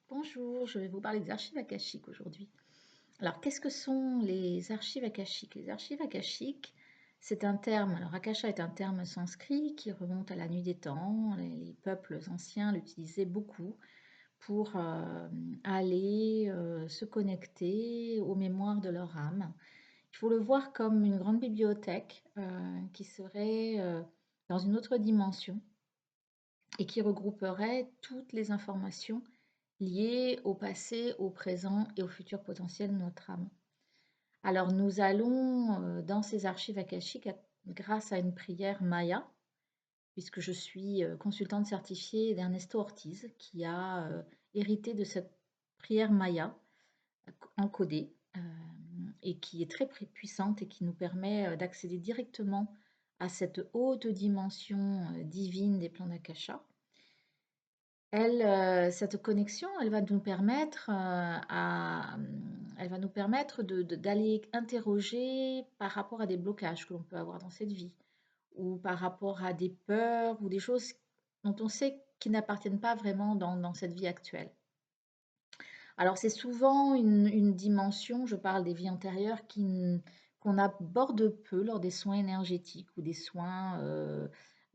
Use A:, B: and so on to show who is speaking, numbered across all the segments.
A: Bonjour, je vais vous parler des archives akashiques aujourd'hui. Alors, qu'est-ce que sont les archives akashiques? Les archives akashiques, c'est un terme, alors akasha est un terme sanskrit qui remonte à la nuit des temps. Les peuples anciens l'utilisaient beaucoup pour aller se connecter aux mémoires de leur âme. Il faut le voir comme une grande bibliothèque qui serait dans une autre dimension et qui regrouperait toutes les informations liées au passé, au présent et au futur potentiel de notre âme. Alors nous allons dans ces archives akashiques grâce à une prière maya, puisque je suis consultante certifiée d'Ernesto Ortiz, qui a hérité de cette prière maya encodée et qui est très puissante et qui nous permet d'accéder directement à cette haute dimension divine des plans d'Akasha. Cette connexion, elle va nous permettre, elle va nous permettre d'aller interroger par rapport à des blocages que l'on peut avoir dans cette vie ou par rapport à des peurs ou des choses dont on sait qui n'appartiennent pas vraiment dans cette vie actuelle. Alors c'est souvent une dimension, je parle des vies antérieures, qu'on aborde peu lors des soins énergétiques ou des soins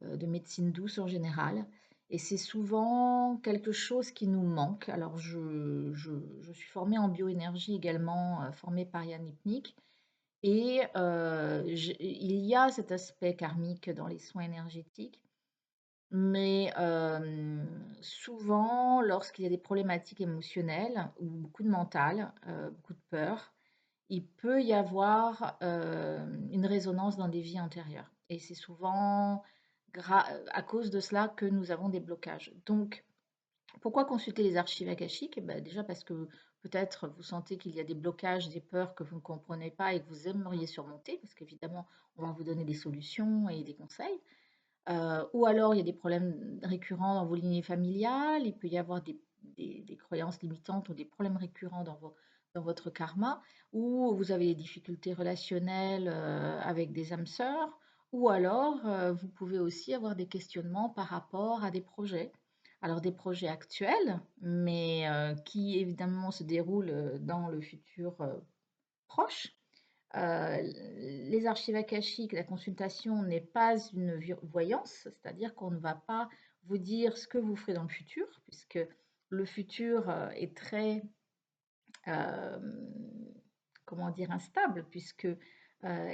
A: de médecine douce en général. Et c'est souvent quelque chose qui nous manque. Alors je suis formée en bioénergie également, formée par Yann Lipnik. Et il y a cet aspect karmique dans les soins énergétiques. Mais souvent, lorsqu'il y a des problématiques émotionnelles ou beaucoup de mental, beaucoup de peur, il peut y avoir, une résonance dans des vies antérieures et c'est souvent à cause de cela que nous avons des blocages. Donc pourquoi consulter les archives akashiques? Eh bah, déjà parce que peut-être vous sentez qu'il y a des blocages, des peurs que vous ne comprenez pas et que vous aimeriez surmonter, parce qu'évidemment, on va vous donner des solutions et des conseils. Ou alors il y a des problèmes récurrents dans vos lignées familiales, il peut y avoir des croyances limitantes ou des problèmes récurrents dans votre karma, ou vous avez des difficultés relationnelles avec des âmes sœurs, ou alors vous pouvez aussi avoir des questionnements par rapport à des projets. Alors des projets actuels, mais qui évidemment se déroulent dans le futur proche. Les archives akashiques, la consultation n'est pas une voyance, c'est-à-dire qu'on ne va pas vous dire ce que vous ferez dans le futur, puisque le futur est très, euh, comment dire, instable, puisque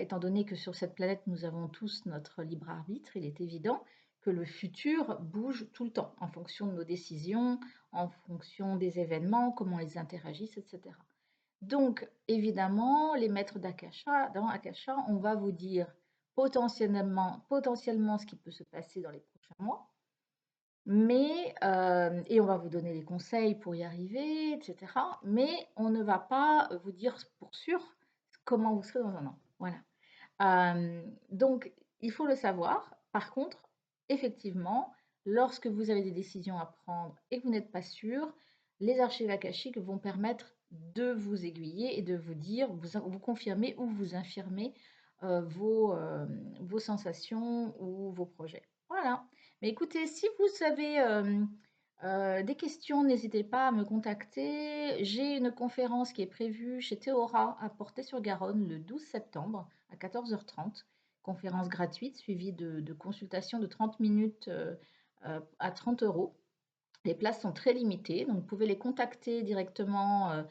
A: étant donné que sur cette planète, nous avons tous notre libre arbitre, il est évident que le futur bouge tout le temps, en fonction de nos décisions, en fonction des événements, comment ils interagissent, etc. Donc, évidemment, les maîtres d'Akasha, dans Akasha, on va vous dire potentiellement ce qui peut se passer dans les prochains mois, mais, et on va vous donner des conseils pour y arriver, etc. Mais on ne va pas vous dire pour sûr comment vous serez dans un an. Voilà. Donc, il faut le savoir. Par contre, effectivement, lorsque vous avez des décisions à prendre et que vous n'êtes pas sûr, les archives akashiques vont permettre de vous aiguiller et de vous dire, vous confirmer ou vous infirmer vos sensations ou vos projets. Voilà. Mais écoutez, si vous avez des questions, n'hésitez pas à me contacter. J'ai une conférence qui est prévue chez Théora à Portet-sur-Garonne le 12 septembre à 14h30. Conférence gratuite suivie de consultations de 30 minutes à 30 euros. Les places sont très limitées, donc vous pouvez les contacter directement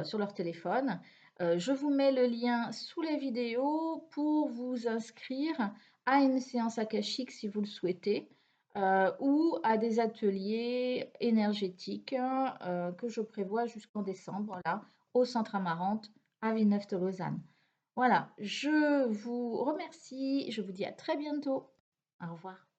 A: sur leur téléphone. Je vous mets le lien sous la vidéo pour vous inscrire à une séance akashique si vous le souhaitez, ou à des ateliers énergétiques que je prévois jusqu'en décembre, là, au Centre Amarante à Villeneuve de Lausanne. Voilà, je vous remercie, je vous dis à très bientôt. Au revoir.